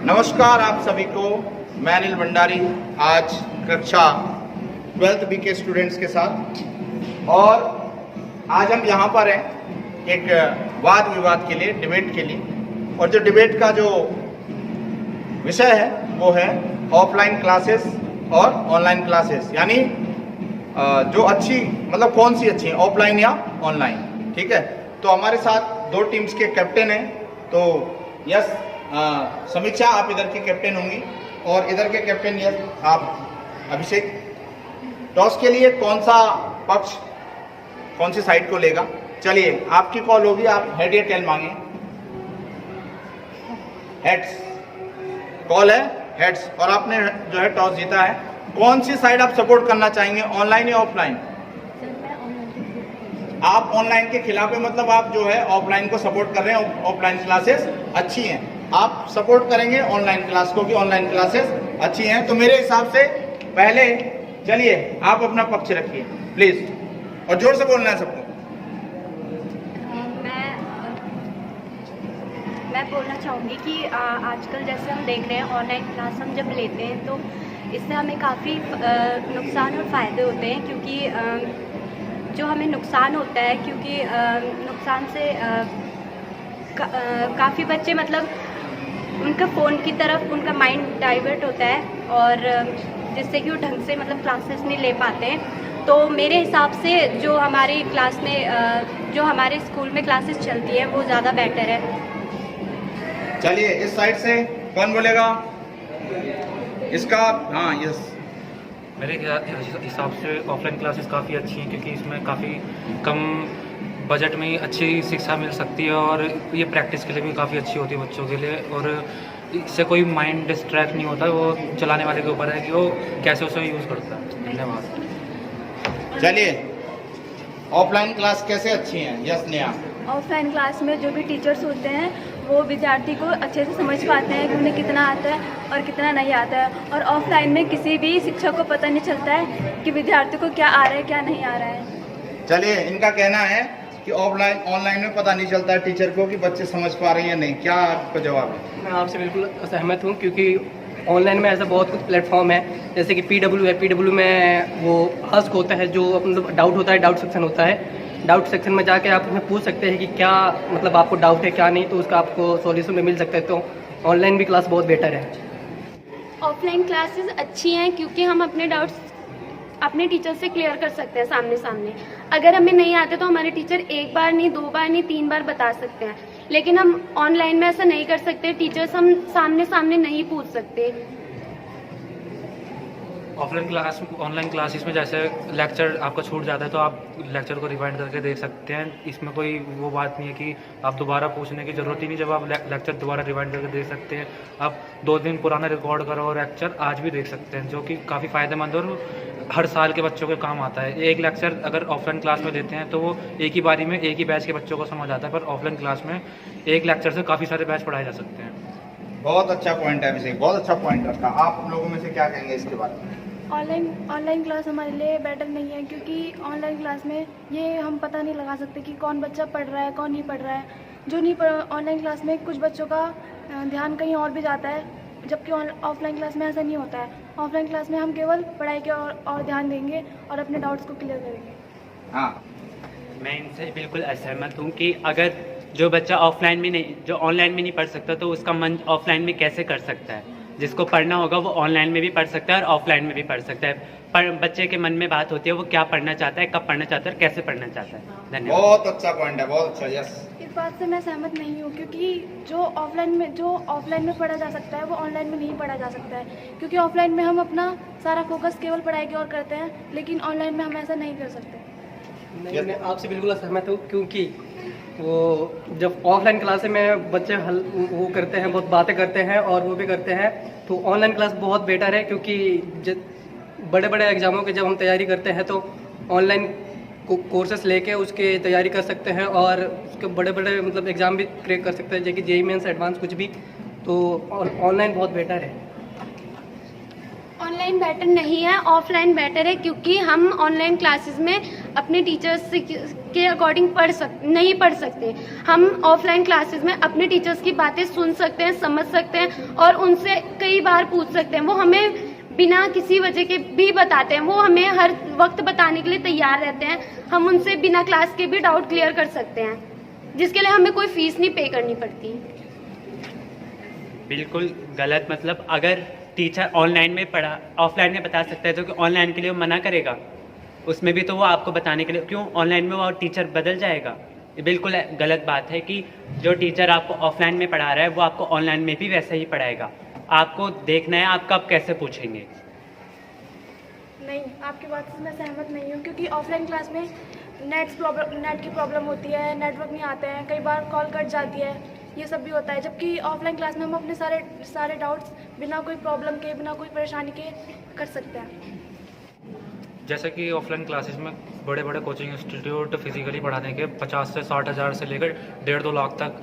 नमस्कार आप सभी को, मैं अनिल भंडारी आज कक्षा 12th बी के स्टूडेंट्स के साथ, और आज हम यहाँ पर हैं एक वाद विवाद के लिए, डिबेट के लिए। और जो डिबेट का जो विषय है वो है ऑफलाइन क्लासेस और ऑनलाइन क्लासेस, यानी जो अच्छी, मतलब कौन सी अच्छी है, ऑफलाइन या ऑनलाइन। ठीक है, तो हमारे साथ दो टीम्स के कैप्टन हैं। तो यस, समीक्षा आप इधर के कैप्टन होंगी और इधर के कैप्टन यस आप अभिषेक। टॉस के लिए कौन सा पक्ष कौन सी साइड को लेगा? चलिए आपकी कॉल होगी, आप हेड या टेल मांगे। हेड्स कॉल है, हेड्स। और आपने जो है टॉस जीता है। कौन सी साइड आप सपोर्ट करना चाहेंगे, ऑनलाइन या ऑफलाइन? आप ऑनलाइन के खिलाफ है, मतलब आप जो है ऑफलाइन को सपोर्ट कर रहे हैं, ऑफलाइन क्लासेस अच्छी हैं। आप सपोर्ट करेंगे ऑनलाइन क्लास को कि ऑनलाइन क्लासेस अच्छी हैं। तो मेरे हिसाब से पहले चलिए आप अपना पक्ष रखिए प्लीज, और जोर से बोलना है सबको। मैं बोलना चाहूँगी कि आजकल जैसे हम देख रहे हैं ऑनलाइन क्लास हम जब लेते हैं तो इससे हमें काफ़ी नुकसान और फ़ायदे होते हैं। क्योंकि जो हमें नुकसान होता है, क्योंकि नुकसान से काफ़ी बच्चे, मतलब उनका फ़ोन की तरफ उनका माइंड डाइवर्ट होता है, और जिससे कि वो ढंग से मतलब क्लासेस नहीं ले पाते हैं। तो मेरे हिसाब से जो हमारी क्लास में जो हमारे स्कूल में क्लासेस चलती है वो ज़्यादा बेटर है। चलिए इस साइड से कौन बोलेगा इसका? हाँ यस। मेरे हिसाब से ऑफलाइन क्लासेस काफ़ी अच्छी हैं, क्योंकि इसमें काफ़ी कम बजट में अच्छी शिक्षा मिल सकती है, और ये प्रैक्टिस के लिए भी काफ़ी अच्छी होती है बच्चों के लिए, और इससे कोई माइंड डिस्ट्रैक्ट नहीं होता। वो चलाने वाले के ऊपर है कि वो कैसे उसे यूज़ करता है। धन्यवाद। चलिए ऑफलाइन क्लास कैसे अच्छी हैं? यस नेहा। ऑफलाइन क्लास में जो भी टीचर्स होते हैं वो विद्यार्थी को अच्छे से समझ पाते हैं कि उन्हें कितना आता है और कितना नहीं आता है। और ऑफलाइन में किसी भी शिक्षक को पता नहीं चलता है कि विद्यार्थी को क्या आ रहा है क्या नहीं आ रहा है। चलिए इनका कहना है कि ऑनलाइन में पता नहीं चलता है टीचर को कि बच्चे समझ पा रहे हैं या नहीं। क्या आपका जवाब है? मैं आपसे बिल्कुल सहमत हूँ, क्योंकि ऑनलाइन में ऐसा बहुत कुछ प्लेटफॉर्म है, जैसे कि PW है। PW में वो हस्क होता है, जो मतलब डाउट होता है, डाउट सेक्शन होता है। डाउट सेक्शन में जाके आप उसमें पूछ सकते हैं कि क्या मतलब आपको डाउट है क्या नहीं, तो उसका आपको सॉल्यूशन में मिल सकता है। तो ऑनलाइन भी क्लास बहुत बेटर है। ऑफलाइन क्लासेस अच्छी हैं क्योंकि हम अपने डाउट्स अपने टीचर से क्लियर कर सकते हैं सामने सामने। अगर हमें नहीं आते तो हमारे टीचर एक बार नहीं, दो बार नहीं, 3 बार बता सकते हैं। लेकिन हम ऑनलाइन में ऐसा नहीं कर सकते, टीचर्स हम सामने सामने नहीं पूछ सकते। ऑनलाइन क्लासेस में जैसे लेक्चर आपका छूट जाता है तो आप लेक्चर को रिवाइंड करके देख सकते हैं। इसमें कोई वो बात नहीं है कि आप दोबारा पूछने की ज़रूरत ही नहीं। जब आप लेक्चर दोबारा रिवाइंड करके देख सकते हैं, आप 2 दिन पुराना रिकॉर्ड करो और लेक्चर आज भी देख सकते हैं, जो कि काफ़ी फ़ायदेमंद और हर साल के बच्चों के काम आता है। एक लेक्चर अगर ऑफलाइन क्लास में देते हैं तो वो एक ही बारी में एक ही बैच के बच्चों को समझ आता है, पर ऑफलाइन क्लास में एक लेक्चर से काफ़ी सारे बैच पढ़ाए जा सकते हैं। बहुत अच्छा पॉइंट है अभिषेक, बहुत अच्छा पॉइंट रखा। आप लोगों में से क्या कहेंगे इसके बारे में? ऑनलाइन क्लास हमारे लिए बेटर नहीं है, क्योंकि ऑनलाइन क्लास में ये हम पता नहीं लगा सकते कि कौन बच्चा पढ़ रहा है कौन नहीं पढ़ रहा है। जो नहीं ऑनलाइन क्लास में कुछ बच्चों का ध्यान कहीं और भी जाता है, जबकि ऑफलाइन क्लास में ऐसा नहीं होता है। ऑफलाइन क्लास में हम केवल पढ़ाई के और ध्यान देंगे और अपने डाउट्स को क्लियर करेंगे। हाँ, मैं इनसे बिल्कुल असहमत हूँ कि अगर जो बच्चा ऑफलाइन में नहीं, जो ऑनलाइन में नहीं पढ़ सकता, तो उसका मन ऑफलाइन में कैसे कर सकता है? जिसको पढ़ना होगा वो ऑनलाइन में भी पढ़ सकता है और ऑफलाइन में भी पढ़ सकता है। पर बच्चे के मन में बात होती है वो क्या पढ़ना चाहता है, कब पढ़ना चाहता है और कैसे पढ़ना चाहता है। धन्यवाद। बहुत अच्छा पॉइंट है, बहुत अच्छा। यस, इस बात से मैं सहमत नहीं हूँ, क्योंकि जो ऑफलाइन में पढ़ा जा सकता है वो ऑनलाइन में नहीं पढ़ा जा सकता है। क्योंकि ऑफलाइन में हम अपना सारा फोकस केवल पढ़ाई की ओर करते हैं, लेकिन ऑनलाइन में हम ऐसा नहीं कर सकते। नहीं, मैं आपसे बिल्कुल सहमत हूँ, क्योंकि वो जब ऑफलाइन क्लास में बच्चे वो करते हैं, बहुत बातें करते हैं और वो भी करते हैं, तो ऑनलाइन क्लास बहुत बेटर है। क्योंकि बड़े बड़े एग्जामों की जब हम तैयारी करते हैं तो ऑनलाइन कोर्सेस लेके उसके तैयारी कर सकते हैं, और उसके बड़े बड़े मतलब एग्ज़ाम भी क्रैक कर सकते हैं, जैसे कि JEE मेंस एडवांस कुछ भी। तो ऑनलाइन बहुत बेटर है। ऑनलाइन बेटर नहीं है, ऑफलाइन बेटर है, क्योंकि हम ऑनलाइन क्लासेस में अपने टीचर्स के अकॉर्डिंग नहीं पढ़ सकते। हम ऑफलाइन क्लासेस में अपने टीचर्स की बातें सुन सकते हैं, समझ सकते हैं और उनसे कई बार पूछ सकते हैं। वो हमें बिना किसी वजह के भी बताते हैं, वो हमें हर वक्त बताने के लिए तैयार रहते हैं। हम उनसे बिना क्लास के भी डाउट क्लियर कर सकते हैं, जिसके लिए हमें कोई फीस नहीं पे करनी पड़ती। बिल्कुल गलत। मतलब अगर टीचर ऑनलाइन में पढ़ा ऑफलाइन में बता सकता है तो ऑनलाइन के लिए वो मना करेगा? उसमें भी तो वो आपको बताने के लिए, क्यों ऑनलाइन में वो टीचर बदल जाएगा? ये बिल्कुल गलत बात है कि जो टीचर आपको ऑफलाइन में पढ़ा रहा है वो आपको ऑनलाइन में भी वैसे ही पढ़ाएगा। आपको देखना है आप कब कैसे पूछेंगे। नहीं, आपकी बात से मैं सहमत नहीं हूँ, क्योंकि ऑफलाइन क्लास में नेट की प्रॉब्लम होती है, नेटवर्क नहीं आते हैं, कई बार कॉल कट जाती है, ये सब भी होता है। जबकि ऑफलाइन क्लास में हम अपने सारे डाउट्स बिना कोई प्रॉब्लम के, बिना कोई परेशानी के कर सकते हैं। जैसे कि ऑफलाइन क्लासेस में बड़े बड़े कोचिंग इंस्टीट्यूट फिजिकली पढ़ाने के 50 से 60 हज़ार से लेकर 1.5-2 लाख तक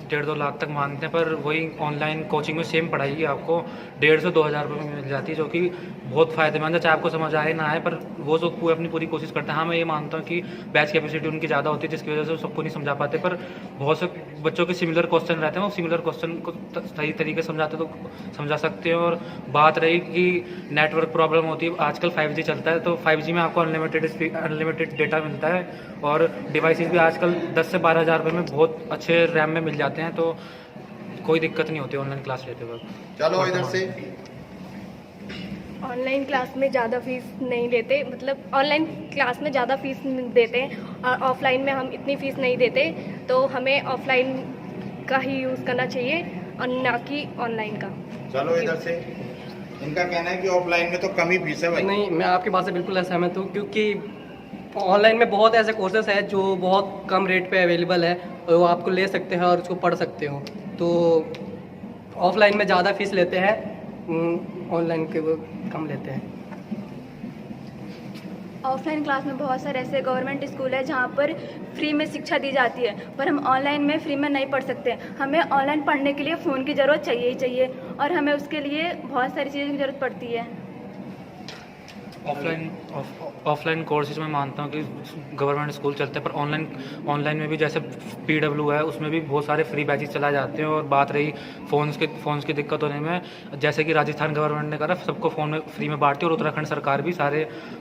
1.5-2 लाख तक मांगते हैं, पर वही ऑनलाइन कोचिंग में सेम पढ़ाई आपको 1.5 से 2 हज़ार रुपये में मिल जाती है, जो कि बहुत फ़ायदेमंद है। चाहे आपको समझ आए ना आए, पर वो सब अपनी पूरी कोशिश करते हैं। हाँ, मैं ये मानता हूँ कि बैच कैपेसिटी उनकी ज़्यादा होती है, जिसकी वजह से वो सबको नहीं समझा पाते, पर बहुत से बच्चों के सिमिलर क्वेश्चन रहते हैं, वो सिमिलर क्वेश्चन को सही तरीके से समझाते तो समझा सकते हैं। और बात रही कि नेटवर्क प्रॉब्लम होती है, आजकल 5G चलता है, तो 5G में आपको अनलिमिटेड डेटा मिलता है और डिवाइसेस भी आजकल 10 से 12 हज़ार रुपये में बहुत अच्छे रैम में मिल जाते हैं, तो कोई दिक्कत नहीं होती ऑनलाइन क्लास लेते वक्त। चलो इधर से। ऑनलाइन क्लास में ज़्यादा फीस नहीं लेते, मतलब ऑनलाइन क्लास में ज़्यादा फीस देते हैं और ऑफलाइन में हम इतनी फ़ीस नहीं देते, तो हमें ऑफलाइन का ही यूज़ करना चाहिए और ना कि ऑनलाइन का। चलो इधर से। इनका कहना है कि ऑफलाइन में तो कम ही फीस है भाई। नहीं, मैं आपकी बात से बिल्कुल असहमत हूँ, क्योंकि ऑनलाइन में बहुत ऐसे कोर्सेज हैं जो बहुत कम रेट पे अवेलेबल है और वो आपको ले सकते हैं और उसको पढ़ सकते हो। तो ऑफलाइन में ज़्यादा फीस लेते हैं, ऑनलाइन के वो कम लेते हैं। ऑफलाइन क्लास में बहुत सारे ऐसे गवर्नमेंट स्कूल है जहाँ पर फ्री में शिक्षा दी जाती है, पर हम ऑनलाइन में फ्री में नहीं पढ़ सकते। हमें ऑनलाइन पढ़ने के लिए फ़ोन की ज़रूरत चाहिए ही चाहिए और हमें उसके लिए बहुत सारी चीज़ों की ज़रूरत पड़ती है। ऑफलाइन कोर्सेज में मानता हूँ कि गवर्नमेंट स्कूल चलते हैं, पर ऑनलाइन में भी जैसे PW है, उसमें भी बहुत सारे फ्री बैचेस चलाए जाते हैं। और बात रही फ़ोन्स की दिक्कत होने में, जैसे कि राजस्थान गवर्नमेंट ने करा, सबको फ़ोन में फ्री में बांटती है, और उत्तराखंड सरकार भी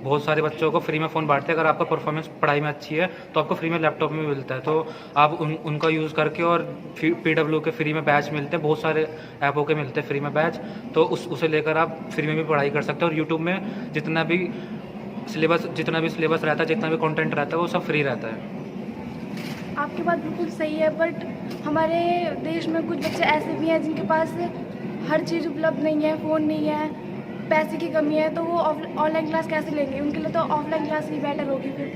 बहुत सारे बच्चों को फ्री में फ़ोन बांटते हैं। अगर आपका परफॉर्मेंस पढ़ाई में अच्छी है तो आपको फ्री में लैपटॉप में मिलता है, तो आप उनका यूज़ करके, और PW के फ्री में बैच मिलते हैं, बहुत सारे ऐपों के मिलते हैं फ्री में बैच, तो उसे लेकर आप फ्री में भी पढ़ाई कर सकते हैं। और यूट्यूब में जितना भी सिलेबस रहता है, जितना भी कंटेंट रहता है, वो सब फ्री रहता है। आपकी बात बिल्कुल सही है, बट हमारे देश में कुछ बच्चे ऐसे भी हैं जिनके पास हर चीज़ उपलब्ध नहीं है, फ़ोन नहीं है, पैसे की कमी है, तो वो ऑनलाइन क्लास कैसे लेंगे? उनके लिए तो ऑफलाइन क्लास ही बेटर होगी फिर।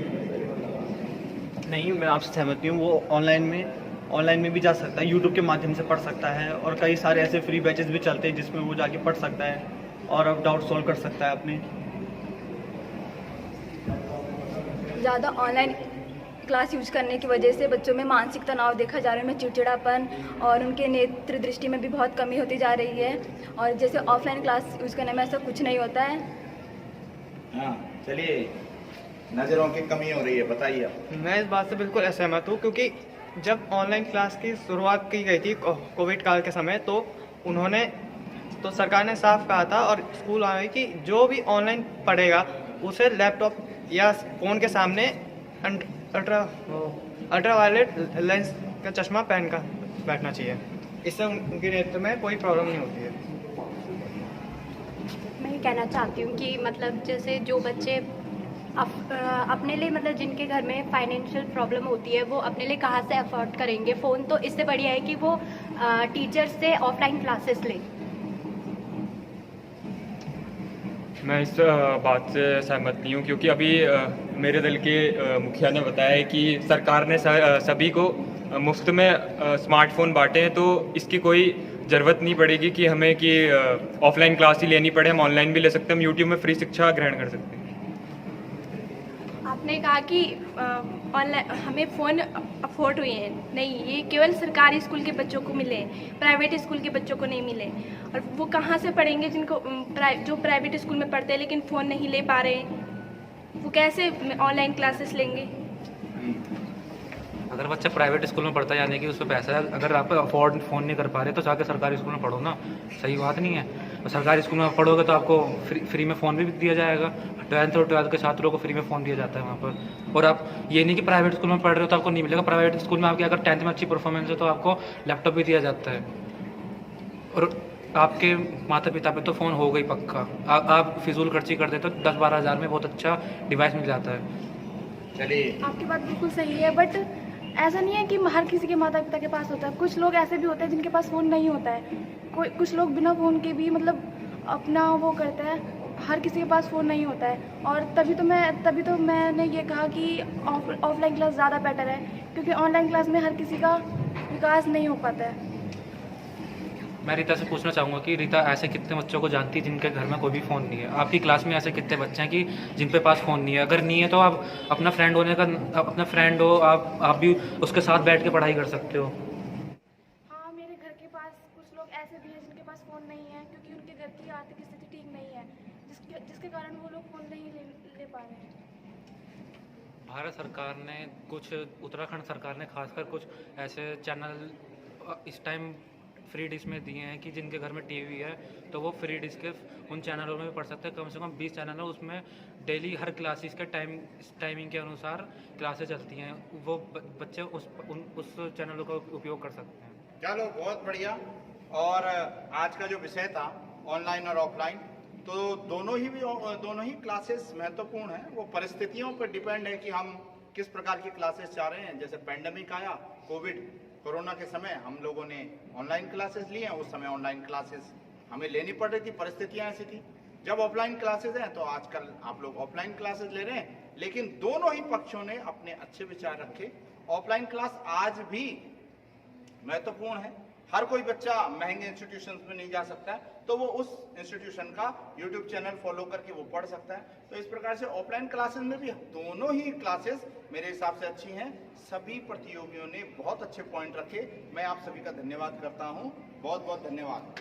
नहीं, मैं आपसे सहमत नहीं हूँ। वो ऑनलाइन में भी जा सकता है, यूट्यूब के माध्यम से पढ़ सकता है, और कई सारे ऐसे फ्री बैचेस भी चलते हैं जिसमें वो जाके पढ़ सकता है और अब डाउट सॉल्व कर सकता है अपने। ज़्यादा ऑनलाइन क्लास यूज करने की वजह से बच्चों में मानसिक तनाव देखा जा रहा है, उनमें चिड़चिड़ापन और उनके नेत्र दृष्टि में भी बहुत कमी होती जा रही है। और जैसे ऑफलाइन क्लास यूज करने में ऐसा कुछ नहीं होता है। हाँ, चलिए, नज़रों की कमी हो रही है, बताइए आप। मैं इस बात से बिल्कुल असहमत हूँ, क्योंकि जब ऑनलाइन क्लास की शुरुआत की गई थी कोविड काल के समय, तो सरकार ने साफ कहा था और स्कूल वाले कि जो भी ऑनलाइन पढ़ेगा उसे लैपटॉप या फ़ोन के सामने अल्ट्रा वायलेट लेंस का चश्मा पहन कर बैठना चाहिए। इससे उनके नेत्र में कोई प्रॉब्लम नहीं होती है। मैं ये कहना चाहती हूँ कि मतलब जैसे जो बच्चे अपने लिए, मतलब जिनके घर में फाइनेंशियल प्रॉब्लम होती है, वो अपने लिए कहाँ से अफोर्ड करेंगे फ़ोन, तो इससे बढ़िया है कि वो टीचर से ऑफलाइन क्लासेस लें। मैं इस बात से सहमत नहीं हूँ, क्योंकि अभी मेरे दल के मुखिया ने बताया है कि सरकार ने सभी को मुफ्त में स्मार्टफोन बांटे हैं, तो इसकी कोई ज़रूरत नहीं पड़ेगी कि हमें कि ऑफलाइन क्लास ही लेनी पड़े। हम ऑनलाइन भी ले सकते हैं, हम यूट्यूब में फ्री शिक्षा ग्रहण कर सकते हैं। आपने कहा कि ऑनलाइन हमें फ़ोन अफोर्ड हुए हैं, नहीं, ये केवल सरकारी स्कूल के बच्चों को मिले, प्राइवेट स्कूल के बच्चों को नहीं मिले। और वो कहाँ से पढ़ेंगे जो प्राइवेट स्कूल में पढ़ते हैं लेकिन फ़ोन नहीं ले पा रहे हैं। वो कैसे ऑनलाइन क्लासेस लेंगे? अगर बच्चा प्राइवेट स्कूल में पढ़ता है यानी कि उस पर पैसा है, अगर आप अफोर्ड फ़ोन नहीं कर पा रहे तो जाके सरकारी स्कूल में पढ़ो ना, सही बात नहीं है। और सरकारी स्कूल में पढ़ोगे तो आपको फ्री में फ़ोन भी दिया जाएगा। 10th और 12th के छात्रों को फ्री में फ़ोन दिया जाता है वहाँ पर। और आप ये नहीं कि प्राइवेट स्कूल में पढ़ रहे हो तो आपको नहीं मिलेगा, प्राइवेट स्कूल में आपकी अगर 10th में अच्छी परफॉर्मेंस है तो आपको लैपटॉप भी दिया जाता है। और आपके माता पिता पे तो फ़ोन हो गई पक्का, आप फिजूल खर्ची कर देते तो 10-12 हज़ार में बहुत अच्छा डिवाइस मिल जाता है। चलिए, आपकी बात बिल्कुल सही है, बट ऐसा नहीं है कि हर किसी के माता पिता के पास होता है। कुछ लोग ऐसे भी होते हैं जिनके पास फ़ोन नहीं होता है। कुछ लोग बिना फ़ोन के भी मतलब अपना वो करते हैं। हर किसी के पास फ़ोन नहीं होता है, और तभी तो मैंने ये कहा कि ऑफलाइन क्लास ज़्यादा बेटर है, क्योंकि ऑनलाइन क्लास में हर किसी का विकास नहीं हो पाता है। मैं रीता से पूछना चाहूँगा कि रीता ऐसे कितने बच्चों को जानती है जिनके घर में कोई भी फ़ोन नहीं है? आपकी क्लास में ऐसे कितने बच्चे हैं कि जिन पे पास फ़ोन नहीं है? अगर नहीं है तो आप अपना फ्रेंड हो, आप भी उसके साथ बैठ के पढ़ाई कर सकते हो। हाँ, मेरे घर के पास कुछ लोग ऐसे भी हैं जिनके पास फ़ोन नहीं है, क्योंकि उनके घर की आर्थिक स्थिति ठीक नहीं है, जिसके कारण वो लोग फ़ोन नहीं ले पा रहे हैं। भारत सरकार ने उत्तराखंड सरकार ने खासकर कुछ ऐसे चैनल इस टाइम फ्री डिश में दिए हैं कि जिनके घर में टीवी है तो वो फ्री डिश के उन चैनलों में भी पढ़ सकते हैं। कम से कम 20 चैनल है, उसमें डेली हर क्लासेस के टाइमिंग के अनुसार क्लासेस चलती हैं, वो बच्चे उस चैनलों का उपयोग कर सकते हैं। चलो, बहुत बढ़िया। और आज का जो विषय था ऑनलाइन और ऑफलाइन, तो दोनों ही क्लासेस महत्वपूर्ण हैं। वो परिस्थितियों पर डिपेंड है कि हम किस प्रकार की क्लासेस चाह रहे हैं। जैसे पैंडेमिक आया, कोरोना के समय हम लोगों ने ऑनलाइन क्लासेस ली हैं। उस समय ऑनलाइन क्लासेस हमें लेनी पड़ रही थी, परिस्थितियां ऐसी थी। जब ऑफलाइन क्लासेस हैं तो आजकल आप लोग ऑफलाइन क्लासेस ले रहे हैं, लेकिन दोनों ही पक्षों ने अपने अच्छे विचार रखे। ऑफलाइन क्लास आज भी महत्वपूर्ण है। हर कोई बच्चा महंगे इंस्टीट्यूशन में नहीं जा सकता है, तो वो उस इंस्टीट्यूशन का यूट्यूब चैनल फॉलो करके वो पढ़ सकता है। तो इस प्रकार से ऑफलाइन क्लासेस में भी दोनों ही क्लासेस मेरे हिसाब से अच्छी हैं। सभी प्रतियोगियों ने बहुत अच्छे पॉइंट रखे। मैं आप सभी का धन्यवाद करता हूँ। बहुत बहुत धन्यवाद।